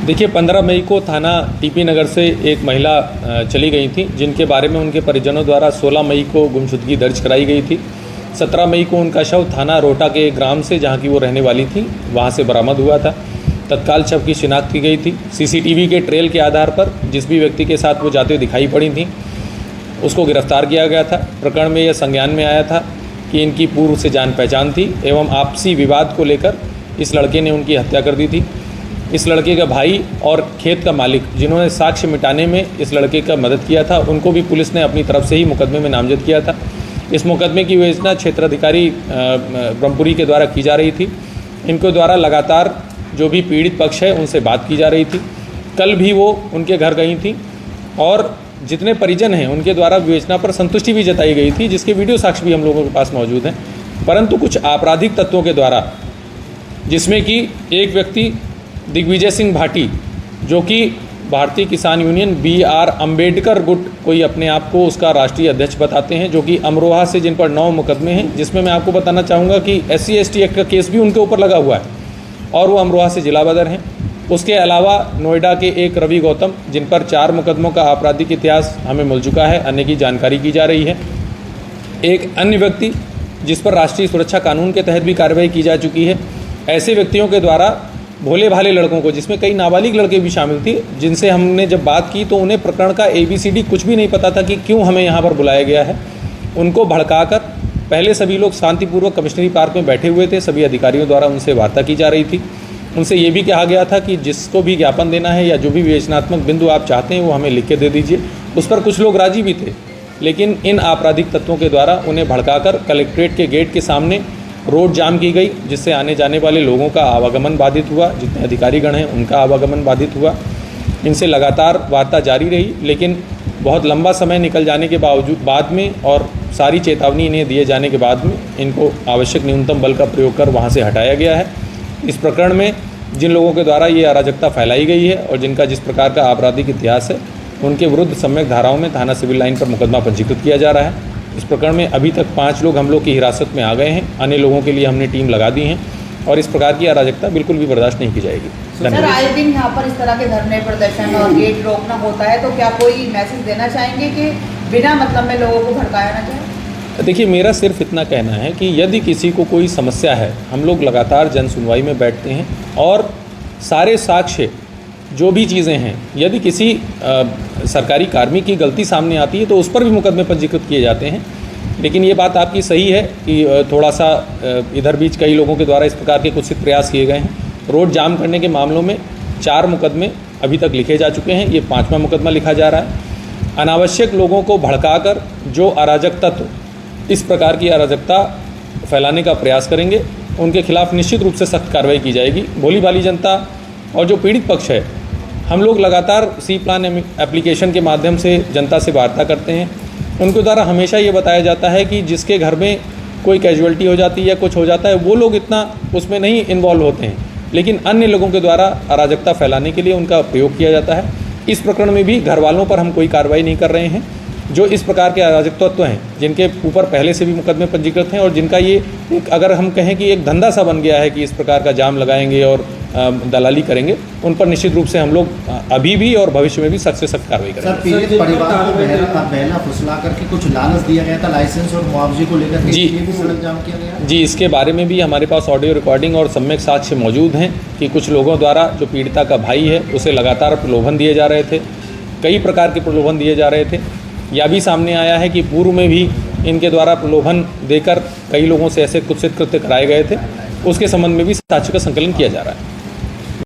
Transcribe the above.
देखिए, 15 मई को थाना टीपी नगर से एक महिला चली गई थी, जिनके बारे में उनके परिजनों द्वारा 16 मई को गुमशुदगी दर्ज कराई गई थी। 17 मई को उनका शव थाना रोटा के ग्राम से, जहां की वो रहने वाली थी, वहां से बरामद हुआ था। तत्काल शव की शिनाख्त की गई थी। सीसीटीवी के ट्रेल के आधार पर जिस भी व्यक्ति के साथ वो जाते दिखाई पड़ी थी, उसको गिरफ्तार किया गया था। प्रकरण में यह संज्ञान में आया था कि इनकी पूर्व से जान पहचान थी एवं आपसी विवाद को लेकर इस लड़के ने उनकी हत्या कर दी थी। इस लड़के का भाई और खेत का मालिक, जिन्होंने साक्ष्य मिटाने में इस लड़के का मदद किया था, उनको भी पुलिस ने अपनी तरफ से ही मुकदमे में नामजद किया था। इस मुकदमे की विवेचना क्षेत्राधिकारी ब्रह्मपुरी के द्वारा की जा रही थी। इनके द्वारा लगातार जो भी पीड़ित पक्ष है उनसे बात की जा रही थी। कल भी वो उनके घर गई थी और जितने परिजन हैं उनके द्वारा विवेचना पर संतुष्टि भी जताई गई थी, जिसके वीडियो साक्ष्य भी हम लोगों के पास मौजूद हैं। परंतु कुछ आपराधिक तत्वों के द्वारा, जिसमें कि एक व्यक्ति दिग्विजय सिंह भाटी, जो कि भारतीय किसान यूनियन BR अम्बेडकर गुट कोई अपने आप को उसका राष्ट्रीय अध्यक्ष बताते हैं, जो कि अमरोहा से, जिन पर 9 मुकदमे हैं, जिसमें मैं आपको बताना चाहूँगा कि SC/ST एक्ट का केस भी उनके ऊपर लगा हुआ है और वो अमरोहा से जिला बदर हैं। उसके अलावा नोएडा के एक रवि गौतम, जिन पर 4 मुकदमों का आपराधिक इतिहास हमें मिल चुका है, अन्य की जानकारी की जा रही है। एक अन्य व्यक्ति जिस पर राष्ट्रीय सुरक्षा कानून के तहत भी कार्रवाई की जा चुकी है। ऐसे व्यक्तियों के द्वारा भोले भाले लड़कों को, जिसमें कई नाबालिग लड़के भी शामिल थे, जिनसे हमने जब बात की तो उन्हें प्रकरण का ABCD कुछ भी नहीं पता था कि क्यों हमें यहाँ पर बुलाया गया है। उनको भड़काकर पहले सभी लोग शांतिपूर्वक कमिश्नरी पार्क में बैठे हुए थे। सभी अधिकारियों द्वारा उनसे वार्ता की जा रही थी। उनसे ये भी कहा गया था कि जिसको भी ज्ञापन देना है या जो भी विवेचनात्मक बिंदु आप चाहते हैं वो हमें लिख के दे दीजिए। उस पर कुछ लोग राजी भी थे, लेकिन इन आपराधिक तत्वों के द्वारा उन्हें भड़काकर कलेक्ट्रेट के गेट के सामने रोड जाम की गई, जिससे आने जाने वाले लोगों का आवागमन बाधित हुआ। जितने अधिकारीगण हैं उनका आवागमन बाधित हुआ। इनसे लगातार वार्ता जारी रही, लेकिन बहुत लंबा समय निकल जाने के बाद में और सारी चेतावनी इन्हें दिए जाने के बाद में इनको आवश्यक न्यूनतम बल का प्रयोग कर वहाँ से हटाया गया है। इस प्रकरण में जिन लोगों के द्वारा ये अराजकता फैलाई गई है और जिनका जिस प्रकार का आपराधिक इतिहास है, उनके विरुद्ध सम्यक धाराओं में थाना सिविल लाइन पर मुकदमा पंजीकृत किया जा रहा है। इस प्रकरण में अभी तक 5 लोग हम लोग की हिरासत में आ गए हैं। अन्य लोगों के लिए हमने टीम लगा दी है और इस प्रकार की अराजकता बिल्कुल भी बर्दाश्त नहीं की जाएगी। सर, आए दिन यहाँ पर इस तरह के धरने प्रदर्शन और गेट रोकना होता है, तो क्या कोई मैसेज देना चाहेंगे कि बिना मतलब में लोगों को भड़काया ना जाए? देखिए, मेरा सिर्फ इतना कहना है कि यदि किसी को कोई समस्या है, हम लोग लगातार जन सुनवाई में बैठते हैं और सारे साक्ष्य जो भी चीज़ें हैं, यदि किसी सरकारी कार्मिक की गलती सामने आती है तो उस पर भी मुकदमे पंजीकृत किए जाते हैं। लेकिन ये बात आपकी सही है कि थोड़ा सा इधर बीच कई लोगों के द्वारा इस प्रकार के कुत्सित प्रयास किए गए हैं। रोड जाम करने के मामलों में 4 मुकदमे अभी तक लिखे जा चुके हैं, ये 5वां मुकदमा लिखा जा रहा है। अनावश्यक लोगों को भड़काकर जो अराजक तत्व इस प्रकार की अराजकता फैलाने का प्रयास करेंगे, उनके खिलाफ निश्चित रूप से सख्त कार्रवाई की जाएगी। भोली भाली जनता और जो पीड़ित पक्ष है, हम लोग लगातार सी प्लान एप्लीकेशन के माध्यम से जनता से वार्ता करते हैं। उनके द्वारा हमेशा ये बताया जाता है कि जिसके घर में कोई कैजुअलिटी हो जाती है या कुछ हो जाता है, वो लोग इतना उसमें नहीं इन्वॉल्व होते हैं, लेकिन अन्य लोगों के द्वारा अराजकता फैलाने के लिए उनका प्रयोग किया जाता है। इस प्रकरण में भी घर वालों पर हम कोई कार्रवाई नहीं कर रहे हैं। जो इस प्रकार के अराजक तत्व हैं, जिनके ऊपर पहले से भी मुकदमे पंजीकृत हैं और जिनका ये अगर हम कहें कि एक धंधा सा बन गया है कि इस प्रकार का जाम लगाएंगे और दलाली करेंगे, उन पर निश्चित रूप से हम लोग अभी भी और भविष्य में भी सख्त से सख्त कार्रवाई करेंगे। सर, पीड़ित परिवार को बहला फुसला करके कुछ लालच दिया गया था लाइसेंस और मुआवजे को लेकर के, ये भी सड़क जाम किया गया? जी, इसके बारे में भी हमारे पास ऑडियो रिकॉर्डिंग और सम्यक साक्ष्य मौजूद हैं कि कुछ लोगों द्वारा जो पीड़िता का भाई है उसे लगातार प्रलोभन दिए जा रहे थे, कई प्रकार के प्रलोभन दिए जा रहे थे। यह भी सामने आया है कि पूर्व में भी इनके द्वारा प्रलोभन देकर कई लोगों से ऐसे कुत्सित कृत्य कराए गए थे। उसके संबंध में भी साक्ष्य का संकलन किया जा रहा है।